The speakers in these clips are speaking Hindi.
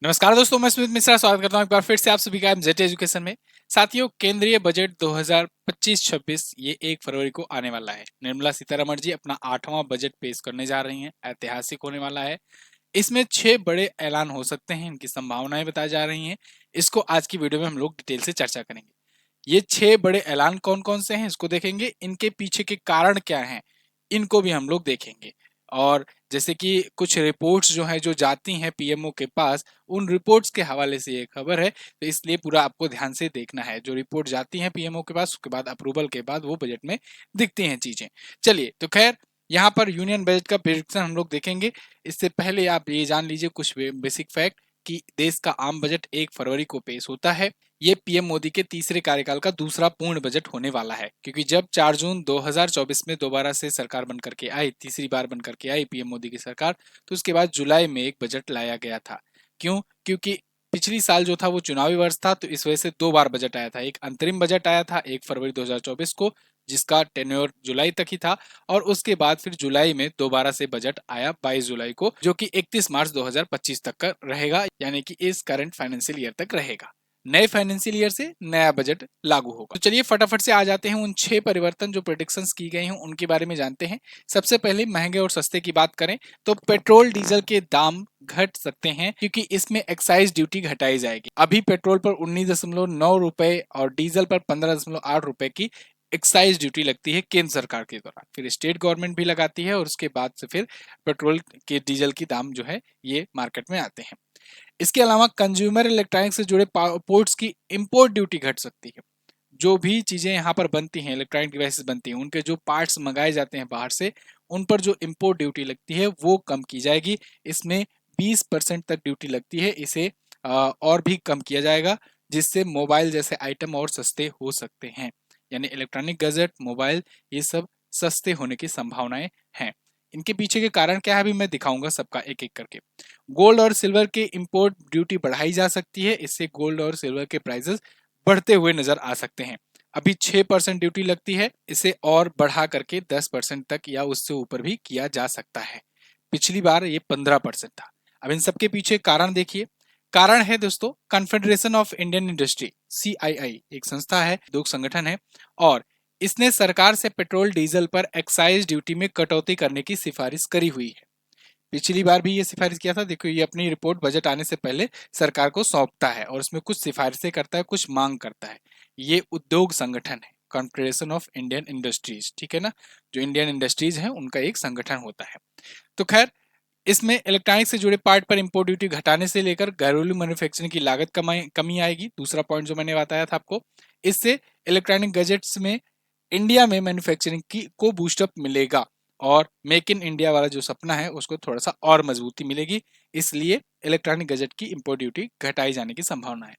नमस्कार दोस्तों, मैं स्मित मिश्रा स्वागत करता हूं एक बार फिर से आप सभी का जेट एजुकेशन में। साथियों, केंद्रीय बजट 2025-26 ये 1 फरवरी को आने वाला है। निर्मला सीतारमण जी अपना 8वां बजट पेश करने जा रही हैं। ऐतिहासिक होने वाला है। इसमें 6 बड़े ऐलान हो सकते हैं, इनकी संभावनाएं बताई जा रही हैं। इसको आज की वीडियो में हम लोग डिटेल से चर्चा करेंगे। ये 6 बड़े ऐलान कौन कौन से हैं इसको देखेंगे, इनके पीछे के कारण क्या हैं इनको भी हम लोग देखेंगे। और जैसे कि कुछ रिपोर्ट्स जो हैं जो जाती हैं पीएमओ के पास, उन रिपोर्ट्स के हवाले से ये खबर है, तो इसलिए पूरा आपको ध्यान से देखना है। जो रिपोर्ट जाती है पीएमओ के पास, उसके बाद अप्रूवल के बाद वो बजट में दिखती हैं चीजें। चलिए, तो खैर यहाँ पर यूनियन बजट का प्रेडिक्शन हम लोग देखेंगे। इससे पहले आप ये जान लीजिए कुछ बेसिक फैक्ट कि देश का आम बजट 1 फरवरी को पेश होता है। ये पीएम मोदी के तीसरे कार्यकाल का दूसरा पूर्ण बजट होने वाला है, क्योंकि जब 4 जून 2024 में दोबारा से सरकार बनकर के आई, तीसरी बार बनकर के आई पीएम मोदी की सरकार, तो उसके बाद जुलाई में एक बजट लाया गया था। क्यों? क्योंकि पिछली साल जो था वो चुनावी वर्ष था, तो इस वजह से 2 बार बजट आया था। एक अंतरिम बजट आया था 1 फरवरी 2024 को, जिसका टेन्योर जुलाई तक ही था, और उसके बाद फिर जुलाई में दोबारा से बजट आया 22 जुलाई को, जो कि 31 मार्च 2025 तक का रहेगा, यानी कि इस करंट फाइनेंशियल ईयर तक रहेगा। नए फाइनेंशियल ईयर से नया बजट लागू होगा। तो चलिए फटाफट से आ जाते हैं उन 6 परिवर्तन जो प्रेडिक्शंस की गई हैं उनके बारे में जानते हैं। सबसे पहले महंगे और सस्ते की बात करें तो पेट्रोल डीजल के दाम घट सकते हैं, क्योंकि इसमें एक्साइज ड्यूटी घटाई जाएगी। अभी पेट्रोल पर 19.9 रुपए और डीजल पर 15.8 रुपए की एक्साइज ड्यूटी लगती है केंद्र सरकार के द्वारा, फिर स्टेट गवर्नमेंट भी लगाती है, और उसके बाद से फिर पेट्रोल के डीजल की दाम जो है ये मार्केट में आते हैं। इसके अलावा कंज्यूमर इलेक्ट्रॉनिक्स से जुड़े पोर्ट्स की इंपोर्ट ड्यूटी घट सकती है। जो भी चीजें यहाँ पर बनती हैं, इलेक्ट्रॉनिक डिवाइसेस बनती हैं, उनके जो पार्ट्स मंगाए जाते हैं बाहर से, उन पर जो इंपोर्ट ड्यूटी लगती है वो कम की जाएगी। इसमें 20% तक ड्यूटी लगती है, इसे और भी कम किया जाएगा, जिससे मोबाइल जैसे आइटम और सस्ते हो सकते हैं। यानी इलेक्ट्रॉनिक गैजेट, मोबाइल, ये सब सस्ते होने की संभावनाएं हैं। इनके पीछे के कारण क्या है अभी मैं दिखाऊंगा सबका एक एक करके। गोल्ड और सिल्वर के इंपोर्ट ड्यूटी बढ़ाई जा सकती है, इससे गोल्ड और सिल्वर के प्राइसेस बढ़ते हुए नजर आ सकते हैं। अभी 6% ड्यूटी लगती है, इसे और बढ़ा करके 10% तक या उससे ऊपर भी किया जा सकता है। पिछली बार ये 15% था। अब इन सबके पीछे कारण देखिए। कारण है दोस्तों confederation of Indian industry, CII एक संस्था है, उद्योग संगठन है, और इसने सरकार से पेट्रोल डीजल पर एक्साइज ड्यूटी में कटौती करने की सिफारिश करी हुई है। पिछली बार भी ये सिफारिश किया था। देखो, ये अपनी रिपोर्ट बजट आने से पहले सरकार को सौंपता है, और उसमें कुछ सिफारिशें करता है, कुछ मांग करता है। ये उद्योग संगठन है, कॉन्फेडरेशन ऑफ इंडियन इंडस्ट्रीज, ठीक है ना। जो इंडियन इंडस्ट्रीज है उनका एक संगठन होता है। तो खैर, इसमें इलेक्ट्रॉनिक से जुड़े पार्ट पर इंपोर्ट ड्यूटी घटाने से लेकर घरेलू मैन्युफैक्चरिंग की लागत कमी आएगी। दूसरा पॉइंट जो मैंने बताया था आपको, इससे इलेक्ट्रॉनिक गैजेट्स में इंडिया में मैन्युफैक्चरिंग की को बूस्टअप मिलेगा, और मेक इन इंडिया वाला जो सपना है उसको थोड़ा सा और मजबूती मिलेगी। इसलिए इलेक्ट्रॉनिक गैजेट की इंपोर्ट ड्यूटी घटाई जाने की संभावना है।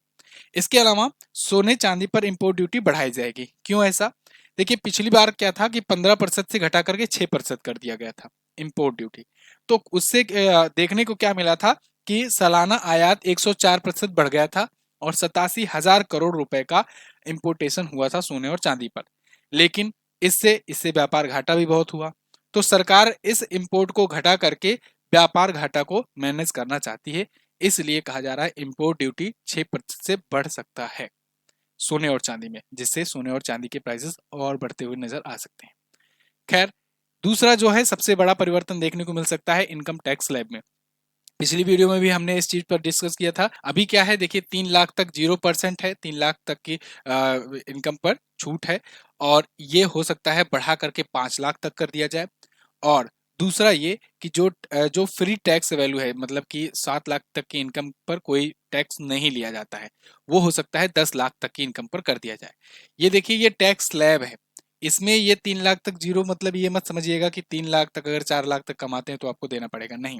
इसके अलावा सोने चांदी पर इंपोर्ट ड्यूटी बढ़ाई जाएगी। क्यों ऐसा? देखिए, पिछली बार क्या था कि 15% से घटा करके 6% कर दिया गया था इंपोर्ट ड्यूटी। तो उससे देखने को क्या मिला था कि सालाना आयात 104% बढ़ गया था, और 87,000 करोड़ रुपए का इंपोर्टेशन हुआ था सोने और चांदी पर। लेकिन इससे इससे व्यापार घाटा भी बहुत हुआ। तो सरकार इस इंपोर्ट को घटा करके व्यापार घाटा को मैनेज करना चाहती है। इसलिए कहा जा रहा है इंपोर्ट ड्यूटी 6% से बढ़ सकता है सोने और चांदी में, जिससे सोने और चांदी के प्राइसेस और बढ़ते हुए नजर आ सकते हैं। खैर, दूसरा जो है सबसे बड़ा परिवर्तन देखने को मिल सकता है इनकम टैक्स स्लैब में। पिछली वीडियो में भी हमने इस चीज पर डिस्कस किया था। अभी क्या है देखिए, 3 लाख तक 0% है, 3 लाख तक की इनकम पर छूट है, और ये हो सकता है बढ़ा करके 5 लाख तक कर दिया जाए। और दूसरा ये कि जो फ्री टैक्स वैल्यू है, मतलब कि 7 लाख तक की इनकम पर कोई टैक्स नहीं लिया जाता है, वो हो सकता है 10 लाख तक की इनकम पर कर दिया जाए। ये देखिए, ये टैक्स स्लैब है। इसमें ये 3 लाख तक जीरो, मतलब ये मत समझिएगा कि 3 लाख तक अगर 4 लाख तक कमाते हैं तो आपको देना पड़ेगा, नहीं।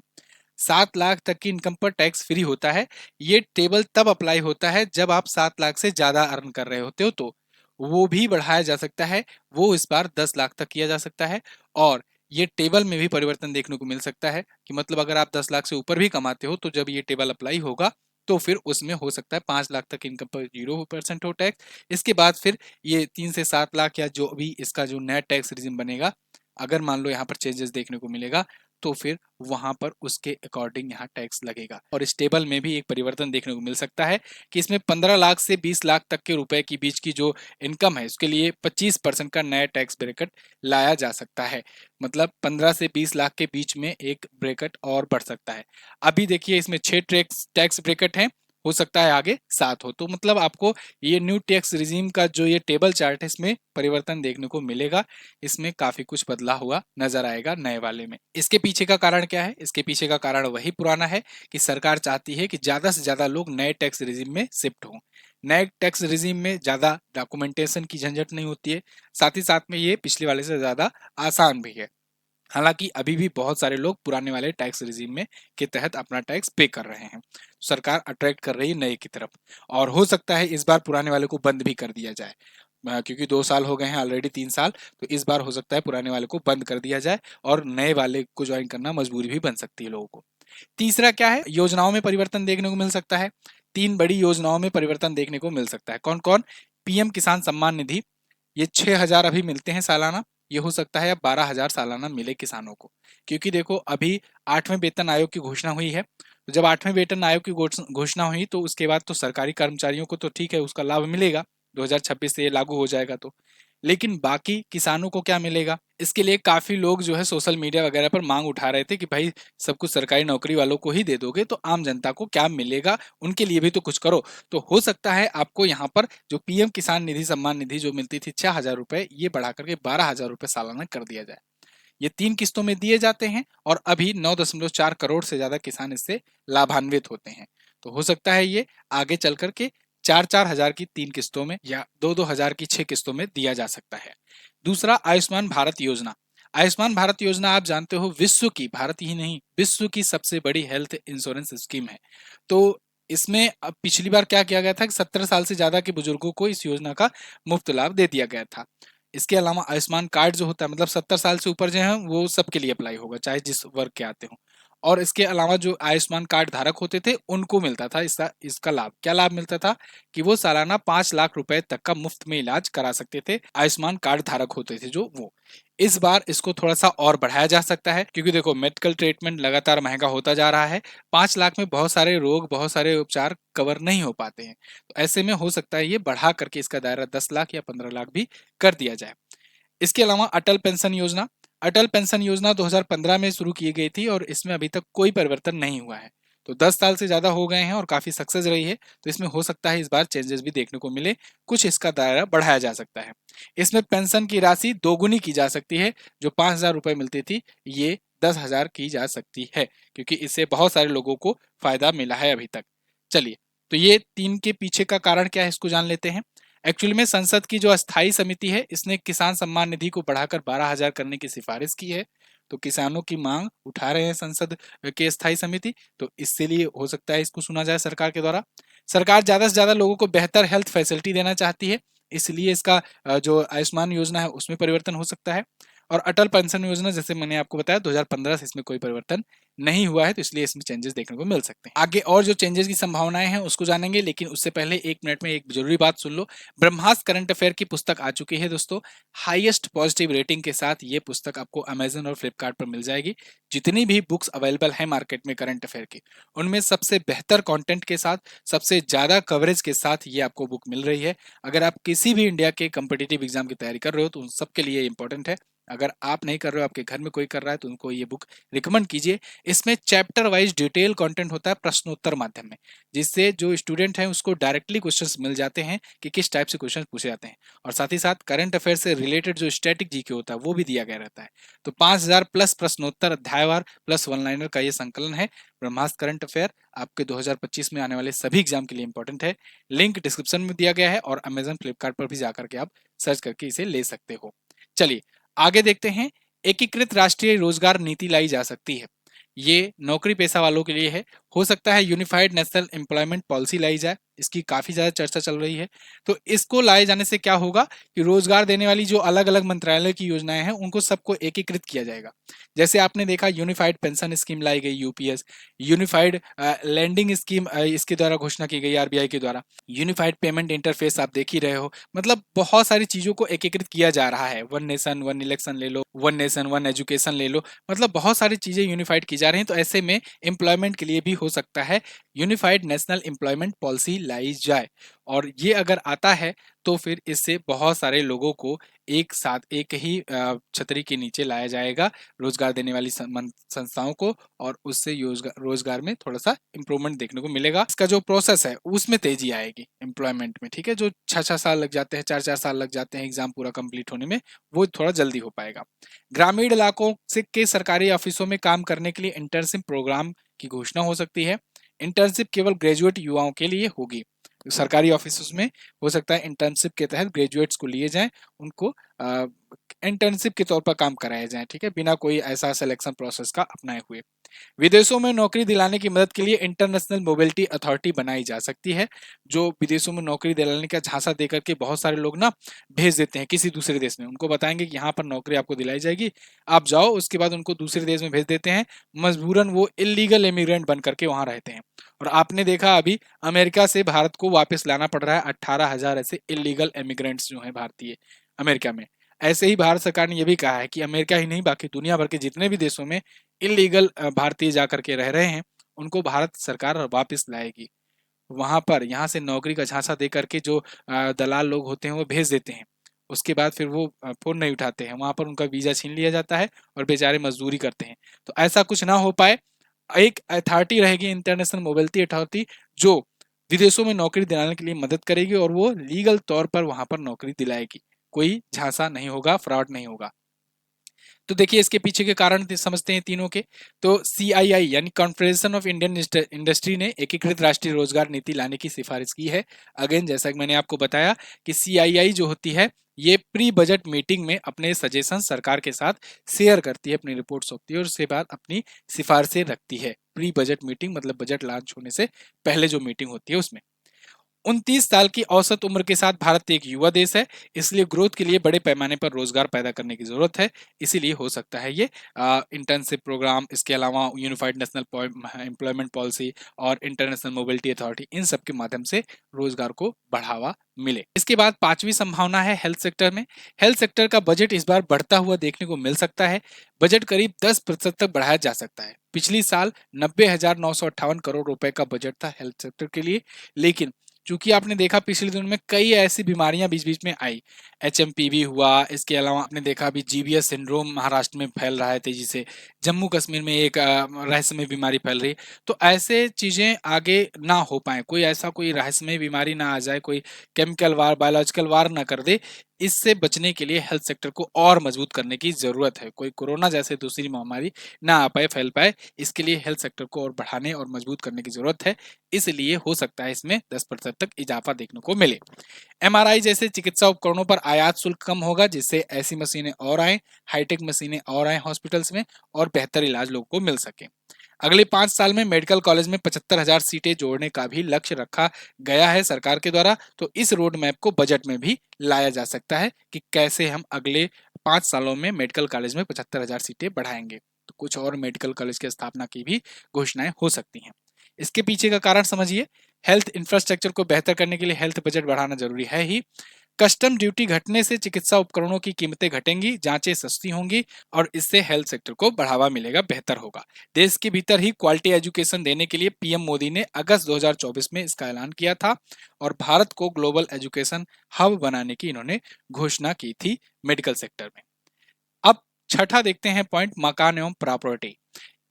7 लाख तक की इनकम पर टैक्स फ्री होता है। ये टेबल तब अप्लाई होता है जब आप 7 लाख से ज्यादा अर्न कर रहे होते हो, तो वो भी बढ़ाया जा सकता है। वो इस बार 10 लाख तक किया जा सकता है। और ये टेबल में भी परिवर्तन देखने को मिल सकता है कि मतलब अगर आप 10 लाख से ऊपर भी कमाते हो, तो जब ये टेबल अप्लाई होगा तो फिर उसमें हो सकता है 5 लाख तक इनकम पर 0% हो टैक्स। इसके बाद फिर ये 3 से 7 लाख या जो भी इसका जो नेट टैक्स रिजिम बनेगा, अगर मान लो यहाँ पर चेंजेस देखने को मिलेगा, तो फिर वहां पर उसके अकॉर्डिंग यहाँ टैक्स लगेगा। और इस टेबल में भी एक परिवर्तन देखने को मिल सकता है कि इसमें 15 लाख से 20 लाख तक के रुपए के बीच की जो इनकम है उसके लिए 25% का नया टैक्स ब्रैकेट लाया जा सकता है। मतलब 15 से 20 लाख के बीच में एक ब्रैकेट और बढ़ सकता है। अभी देखिए इसमें 6 टैक्स ब्रैकेट हैं, हो सकता है आगे 7 हो। तो मतलब आपको ये न्यू टैक्स रिजीम का जो ये टेबल चार्ट है इसमें परिवर्तन देखने को मिलेगा। इसमें काफी कुछ बदला हुआ नजर आएगा नए वाले में। इसके पीछे का कारण क्या है? इसके पीछे का कारण वही पुराना है कि सरकार चाहती है कि ज्यादा से ज्यादा लोग नए टैक्स रिजीम में शिफ्ट हों। नए टैक्स रिजीम में ज्यादा डॉक्यूमेंटेशन की झंझट नहीं होती है, साथ ही साथ में ये पिछले वाले से ज्यादा आसान भी है। हालांकि अभी भी बहुत सारे लोग पुराने वाले टैक्स रिजीम में के तहत अपना टैक्स पे कर रहे हैं। सरकार अट्रैक्ट कर रही है नए की तरफ, और हो सकता है इस बार पुराने वाले को बंद भी कर दिया जाए। क्योंकि 2 साल हो गए हैं ऑलरेडी, 3 साल, तो इस बार हो सकता है पुराने वाले को बंद कर दिया जाए और नए वाले को ज्वाइन करना मजबूरी भी बन सकती है लोगों को। तीसरा क्या है? योजनाओं में परिवर्तन देखने को मिल सकता है। 3 बड़ी योजनाओं में परिवर्तन देखने को मिल सकता है। कौन कौन? पीएम किसान सम्मान निधि, ये 6,000 अभी मिलते हैं सालाना, ये हो सकता है अब 12,000 सालाना मिले किसानों को। क्योंकि देखो अभी 8वें वेतन आयोग की घोषणा हुई है, तो जब 8वें वेतन आयोग की घोषणा हुई तो उसके बाद तो सरकारी कर्मचारियों को तो ठीक है उसका लाभ मिलेगा, 2026 से ये लागू हो जाएगा तो। लेकिन बाकी किसानों को क्या मिलेगा? इसके लिए काफी लोग जो है सोशल मीडिया वगैरह पर मांग उठा रहे थे कि भाई सब कुछ सरकारी नौकरी वालों को ही दे दोगे तो आम जनता को क्या मिलेगा, उनके लिए भी तो कुछ करो। तो हो सकता है आपको यहाँ पर जो पीएम किसान निधि सम्मान निधि जो मिलती थी 6,000 रुपए, ये बढ़ा करके 12,000 रुपए सालाना कर दिया जाए। ये 3 किस्तों में दिए जाते हैं और अभी 9.4 करोड़ से ज्यादा किसान इससे लाभान्वित होते हैं। तो हो सकता है ये आगे चल करके 4-4 हजार की 3 किस्तों में या 2-2 हजार की 6 किस्तों में दिया जा सकता है। दूसरा, आयुष्मान भारत योजना। आयुष्मान भारत योजना आप जानते हो विश्व की, भारत ही नहीं विश्व की सबसे बड़ी हेल्थ इंश्योरेंस स्कीम है। तो इसमें अब पिछली बार क्या किया गया था कि 70 साल से ज्यादा के बुजुर्गों को इस योजना का मुफ्त लाभ दे दिया गया था। इसके अलावा आयुष्मान कार्ड जो होता है, मतलब 70 साल से ऊपर जो है वो सबके लिए अप्लाई होगा चाहे जिस वर्ग के आते हो। और इसके अलावा जो आयुष्मान कार्ड धारक होते थे उनको मिलता था इसका इसका लाभ। क्या लाभ मिलता था? कि वो सालाना 5 लाख रुपए तक का मुफ्त में इलाज करा सकते थे, आयुष्मान कार्ड धारक होते थे जो वो। इस बार इसको थोड़ा सा और बढ़ाया जा सकता है, क्योंकि देखो मेडिकल ट्रीटमेंट लगातार महंगा होता जा रहा है। 5 लाख में बहुत सारे रोग, बहुत सारे उपचार कवर नहीं हो पाते हैं। तो ऐसे में हो सकता है ये बढ़ा करके इसका दायरा 10 लाख या 15 लाख भी कर दिया जाए। इसके अलावा अटल पेंशन योजना। अटल पेंशन योजना 2015 में शुरू की गई थी और इसमें अभी तक कोई परिवर्तन नहीं हुआ है। तो 10 साल से ज्यादा हो गए हैं और काफी सक्सेस रही है, तो इसमें हो सकता है इस बार चेंजेस भी देखने को मिले, कुछ इसका दायरा बढ़ाया जा सकता है। इसमें पेंशन की राशि दोगुनी की जा सकती है, जो 5,000 रुपए मिलती थी ये 10,000 की जा सकती है, क्योंकि इससे बहुत सारे लोगों को फायदा मिला है अभी तक। चलिए, तो ये 3 के पीछे का कारण क्या है इसको जान लेते हैं। एक्चुअली में संसद की जो अस्थाई समिति है इसने किसान सम्मान निधि को बढ़ाकर 12,000 करने की सिफारिश की है। तो किसानों की मांग उठा रहे हैं संसद की अस्थाई समिति, तो इससे लिए हो सकता है इसको सुना जाए सरकार के द्वारा। सरकार ज्यादा से ज्यादा लोगों को बेहतर हेल्थ फैसिलिटी देना चाहती है, इसलिए इसका जो आयुष्मान योजना है उसमें परिवर्तन हो सकता है। और अटल पेंशन योजना जैसे मैंने आपको बताया 2015 से इसमें कोई परिवर्तन नहीं हुआ है, तो इसलिए इसमें चेंजेस देखने को मिल सकते हैं। आगे और जो चेंजेस की संभावनाएं हैं उसको जानेंगे, लेकिन उससे पहले 1 मिनट में एक जरूरी बात सुन लो। ब्रह्मास्त्र करंट अफेयर की पुस्तक आ चुकी है दोस्तों, हाईएस्ट पॉजिटिव रेटिंग के साथ ये पुस्तक आपको अमेजन और फ्लिपकार्ट पर मिल जाएगी। जितनी भी बुक्स अवेलेबल है मार्केट में करंट अफेयर की, उनमें सबसे बेहतर कंटेंट के साथ, सबसे ज्यादा कवरेज के साथ ये आपको बुक मिल रही है। अगर आप किसी भी इंडिया के कॉम्पिटिटिव एग्जाम की तैयारी कर रहे हो तो उन सबके लिए इंपॉर्टेंट है। अगर आप नहीं कर रहे हो, आपके घर में कोई कर रहा है, तो उनको ये बुक रिकमेंड कीजिए। इसमें चैप्टर वाइज डिटेल कंटेंट होता है प्रश्नोत्तर माध्यम में, जिससे जो स्टूडेंट है उसको डायरेक्टली क्वेश्चंस मिल जाते हैं कि किस टाइप से क्वेश्चन पूछे जाते हैं। और साथ ही साथ करंट अफेयर से रिलेटेड जो स्टैटिक जीके होता है वो भी दिया गया रहता है। तो 5,000 प्लस प्रश्नोत्तर अध्यायवार प्लस वन लाइनर का ये संकलन है ब्रह्मास्त्र करंट अफेयर, आपके 2025 में आने वाले सभी एग्जाम के लिए इंपॉर्टेंट है। लिंक डिस्क्रिप्शन में दिया गया है और अमेजन फ्लिपकार्ट पर भी जाकर के आप सर्च करके इसे ले सकते हो। चलिए आगे देखते हैं। एकीकृत राष्ट्रीय रोजगार नीति लाई जा सकती है, ये नौकरी पेशा वालों के लिए है। हो सकता है यूनिफाइड नेशनल एम्प्लॉयमेंट पॉलिसी लाई जाए, इसकी काफी ज्यादा चर्चा चल रही है। तो इसको लाए जाने से क्या होगा कि रोजगार देने वाली जो अलग अलग मंत्रालय की योजनाएं हैं उनको सबको एकीकृत किया जाएगा। जैसे आपने देखा यूनिफाइड पेंशन स्कीम लाई गई यूपीएस, यूनिफाइड लैंडिंग स्कीम इसके द्वारा घोषणा की गई आरबीआई के द्वारा, यूनिफाइड पेमेंट इंटरफेस आप देख ही रहे हो। मतलब बहुत सारी चीजों को एकीकृत किया जा रहा है। वन नेशन वन इलेक्शन ले लो, वन नेशन वन एजुकेशन ले लो, मतलब बहुत सारी चीजें यूनिफाइड की जा रही हैं। तो ऐसे में एम्प्लॉयमेंट के लिए भी हो सकता है यूनिफाइड नेशनल एम्प्लॉयमेंट पॉलिसी लाई जाए। और ये अगर आता है तो फिर इससे बहुत सारे लोगों को एक साथ एक ही छतरी के नीचे लाया जाएगा, रोजगार देने वाली संस्थाओं को, और उससे रोजगार में थोड़ा सा इंप्रूवमेंट देखने को मिलेगा। इसका जो प्रोसेस है उसमें तेजी आएगी एम्प्लॉयमेंट में, ठीक है। जो 6-6 साल लग जाते हैं, 4-4 साल लग जाते हैं एग्जाम पूरा कंप्लीट होने में, वो थोड़ा जल्दी हो पाएगा। ग्रामीण इलाकों से के सरकारी ऑफिसों में काम करने के लिए इंटर्नशिप प्रोग्राम की घोषणा हो सकती है। इंटर्नशिप केवल ग्रेजुएट युवाओं के लिए होगी। सरकारी ऑफिस में हो सकता है इंटर्नशिप के तहत ग्रेजुएट्स को लिए जाएं, उनको इंटर्नशिप के तौर पर काम कराया जाए, ठीक है, बिना कोई ऐसा सिलेक्शन प्रोसेस का अपनाए हुए। विदेशों में नौकरी दिलाने की मदद के लिए इंटरनेशनल मोबिलिटी अथॉरिटी बनाई जा सकती है। जो विदेशों में नौकरी दिलाने का झांसा देकर के बहुत सारे लोग ना भेज देते हैं किसी दूसरे देश में, उनको बताएंगे कि यहाँ पर नौकरी आपको दिलाई जाएगी, आप जाओ, उसके बाद उनको दूसरे देश में भेज देते हैं। मजबूरन वो इलीगल इमिग्रेंट बन करके वहां रहते हैं। और आपने देखा अभी अमेरिका से भारत को वापस लाना पड़ रहा है 18,000 ऐसे इलीगल इमिग्रेंट्स जो हैं भारतीय अमेरिका में। ऐसे ही भारत सरकार ने यह भी कहा है कि अमेरिका ही नहीं बल्कि दुनिया भर के जितने भी देशों में इलीगल भारतीय जाकर के रह रहे हैं उनको भारत सरकार वापस लाएगी। वहां पर यहाँ से नौकरी का झांसा दे करके जो दलाल लोग होते हैं वो भेज देते हैं, उसके बाद फिर वो फोन नहीं उठाते हैं, वहां पर उनका वीजा छीन लिया जाता है और बेचारे मजदूरी करते हैं। तो ऐसा कुछ ना हो पाए, एक अथॉरिटी रहेगी इंटरनेशनल मोबिलिटी अथॉरिटी, जो विदेशों में नौकरी दिलाने के लिए मदद करेगी और वो लीगल तौर पर वहां पर नौकरी दिलाएगी, कोई झांसा नहीं होगा, फ्रॉड नहीं होगा। तो देखिए इसके पीछे के कारण समझते हैं तीनों के। तो सीआईआई यानी कॉन्फेडरेशन ऑफ इंडियन इंडस्ट्री ने एकीकृत राष्ट्रीय रोजगार नीति लाने की सिफारिश की है। अगेन जैसा कि मैंने आपको बताया कि सीआईआई जो होती है ये प्री बजट मीटिंग में अपने सजेशन सरकार के साथ शेयर करती है, अपनी रिपोर्ट सौंपती है और उसके बाद अपनी सिफारिशें रखती है। प्री बजट मीटिंग मतलब बजट लॉन्च होने से पहले जो मीटिंग होती है उसमें। 29 साल की औसत उम्र के साथ भारत एक युवा देश है, इसलिए ग्रोथ के लिए बड़े पैमाने पर रोजगार पैदा करने की जरूरत है। इसीलिए हो सकता है ये इंटर्नशिप प्रोग्राम, इसके अलावा यूनिफाइड नेशनल एम्प्लॉयमेंट पॉलिसी और इंटरनेशनल मोबिलिटी अथॉरिटी, इन सब के माध्यम से रोजगार को बढ़ावा मिले। इसके बाद पांचवी संभावना है हेल्थ सेक्टर में। हेल्थ सेक्टर का बजट इस बार बढ़ता हुआ देखने को मिल सकता है। बजट करीब 10% तक बढ़ाया जा सकता है। पिछली साल 90,958 करोड़ रुपए का बजट था हेल्थ सेक्टर के लिए, लेकिन चूंकि आपने देखा पिछले दिनों में कई ऐसी बीमारियां बीच बीच में आई, एचएमपीवी हुआ, इसके अलावा आपने देखा अभी जीबीएस सिंड्रोम महाराष्ट्र में फैल रहा है तेजी से, जम्मू कश्मीर में एक रहस्यमय बीमारी फैल रही है। तो ऐसे चीजें आगे ना हो पाए, कोई ऐसा कोई रहस्यमय बीमारी ना आ जाए, कोई केमिकल वार बायोलॉजिकल वार ना कर दे, इससे बचने के लिए हेल्थ सेक्टर को और मजबूत करने की जरूरत है। कोई कोरोना जैसे दूसरी महामारी ना आ पाए, फैल पाए, इसके लिए हेल्थ सेक्टर को और बढ़ाने और मजबूत करने की जरूरत है। इसलिए हो सकता है इसमें 10% तक इजाफा देखने को मिले। एमआरआई जैसे चिकित्सा उपकरणों पर आयात शुल्क कम होगा, जिससे ऐसी मशीनें और आए, हाईटेक मशीनें और आए हॉस्पिटल्स में, और बेहतर इलाज लोगों को मिल सके। अगले 5 साल में मेडिकल कॉलेज में 75,000 सीटें जोड़ने का भी लक्ष्य रखा गया है सरकार के द्वारा। तो इस रोड मैप को बजट में भी लाया जा सकता है कि कैसे हम अगले 5 सालों में मेडिकल कॉलेज में 75,000 सीटें बढ़ाएंगे। तो कुछ और मेडिकल कॉलेज की स्थापना की भी घोषणाएं हो सकती हैं। इसके पीछे का कारण समझिए, हेल्थ इंफ्रास्ट्रक्चर को बेहतर करने के लिए हेल्थ बजट बढ़ाना जरूरी है ही। कस्टम ड्यूटी घटने से चिकित्सा उपकरणों की कीमतें घटेंगी, जांचें सस्ती होंगी और इससे हेल्थ सेक्टर को बढ़ावा मिलेगा, बेहतर होगा। देश के भीतर ही क्वालिटी एजुकेशन देने के लिए पीएम मोदी ने अगस्त 2024 में इसका ऐलान किया था और भारत को ग्लोबल एजुकेशन हब बनाने की इन्होंने घोषणा की थी मेडिकल सेक्टर में। अब छठा देखते हैं पॉइंट, मकान एवं प्रॉपर्टी।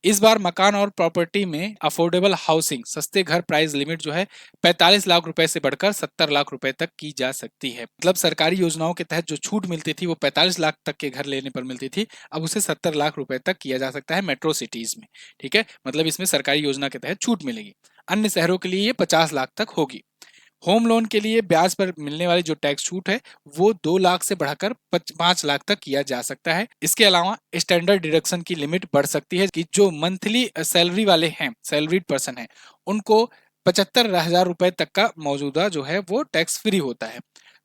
इस बार मकान और प्रॉपर्टी में अफोर्डेबल हाउसिंग, सस्ते घर प्राइस लिमिट जो है 45 लाख रुपए से बढ़कर 70 लाख रुपए तक की जा सकती है। मतलब सरकारी योजनाओं के तहत जो छूट मिलती थी वो 45 लाख तक के घर लेने पर मिलती थी, अब उसे 70 लाख रुपए तक किया जा सकता है मेट्रो सिटीज में, ठीक है। मतलब इसमें सरकारी योजना के तहत छूट मिलेगी। अन्य शहरों के लिए ये 50 लाख तक होगी। होम लोन के लिए ब्याज पर मिलने वाली जो टैक्स छूट है वो 2 लाख से बढ़ाकर 5 लाख तक किया जा सकता है। इसके अलावा स्टैंडर्ड डिडक्शन की लिमिट बढ़ सकती है कि जो मंथली सैलरी वाले हैं, सैलरीड पर्सन है, उनको 75,000 रुपए तक का मौजूदा जो है वो टैक्स फ्री होता है।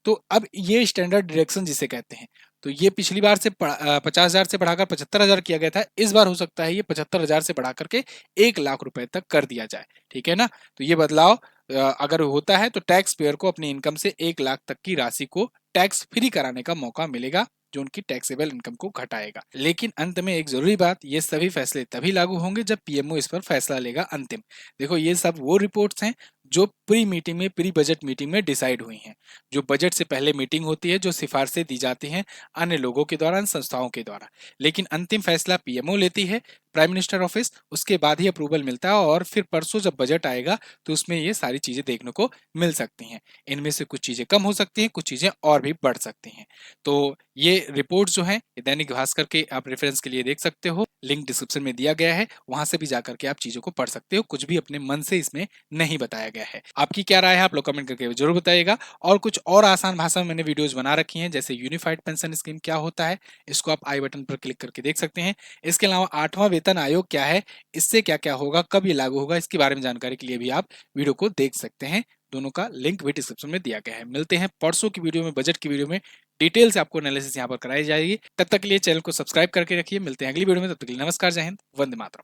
तो अब ये स्टैंडर्ड डिडक्शन जिसे कहते हैं, तो ये पिछली बार से 50,000 से बढ़ाकर 75,000 किया गया था। इस बार हो सकता है ये 75,000 से बढ़ा करके 1 लाख रुपए तक कर दिया जाए। ठीक है ना? तो ये बदलाव अगर होता है तो टैक्स पेयर को अपनी इनकम से 1 लाख तक की राशि को टैक्स फ्री कराने का मौका मिलेगा, जो उनकी टैक्सेबल इनकम को घटाएगा। लेकिन अंत में एक जरूरी बात, ये सभी फैसले तभी लागू होंगे जब पीएमओ इस पर फैसला लेगा अंतिम। देखो ये सब वो रिपोर्ट्स हैं जो प्री मीटिंग में, प्री बजट मीटिंग में डिसाइड हुई हैं। जो बजट से पहले मीटिंग होती है, जो सिफारिशें दी जाती हैं अन्य लोगों के द्वारा, संस्थाओं के द्वारा। लेकिन अंतिम फैसला पीएमओ लेती है, प्राइम मिनिस्टर ऑफिस, उसके बाद ही अप्रूवल मिलता है और फिर परसों जब बजट आएगा तो उसमें ये सारी चीजें देखने को मिल सकती हैं। इनमें से कुछ चीजें कम हो सकती हैं, कुछ चीजें और भी बढ़ सकती हैं। तो ये रिपोर्ट जो है ये दैनिक भास्कर के आप रेफरेंस के लिए देख सकते हो, लिंक डिस्क्रिप्शन में दिया गया है, वहां से भी जाकर के आप चीजों को पढ़ सकते हो। कुछ भी अपने मन से इसमें नहीं बताया गया है। आपकी क्या राय है आप लोग कमेंट करके जरूर बताइएगा। और कुछ और आसान भाषा में मैंने वीडियोज बना रखी हैं, जैसे यूनिफाइड पेंशन स्कीम क्या होता है, इसको आप आई बटन पर क्लिक करके देख सकते हैं। इसके अलावा 8वां वेतन आयोग क्या है, इससे क्या क्या होगा, कब ये लागू होगा, इसके बारे में जानकारी के लिए भी आप वीडियो को देख सकते हैं। दोनों का लिंक भी डिस्क्रिप्शन में दिया गया है। मिलते हैं परसों की वीडियो में, बजट की वीडियो में डिटेल से आपको एनालिसिस यहाँ पर कराई जाएगी। तब तक के लिए चैनल को सब्सक्राइब करके रखिए। मिलते हैं अगली वीडियो में, तब तक के लिए नमस्कार, जय हिंद, वंदे मातरम।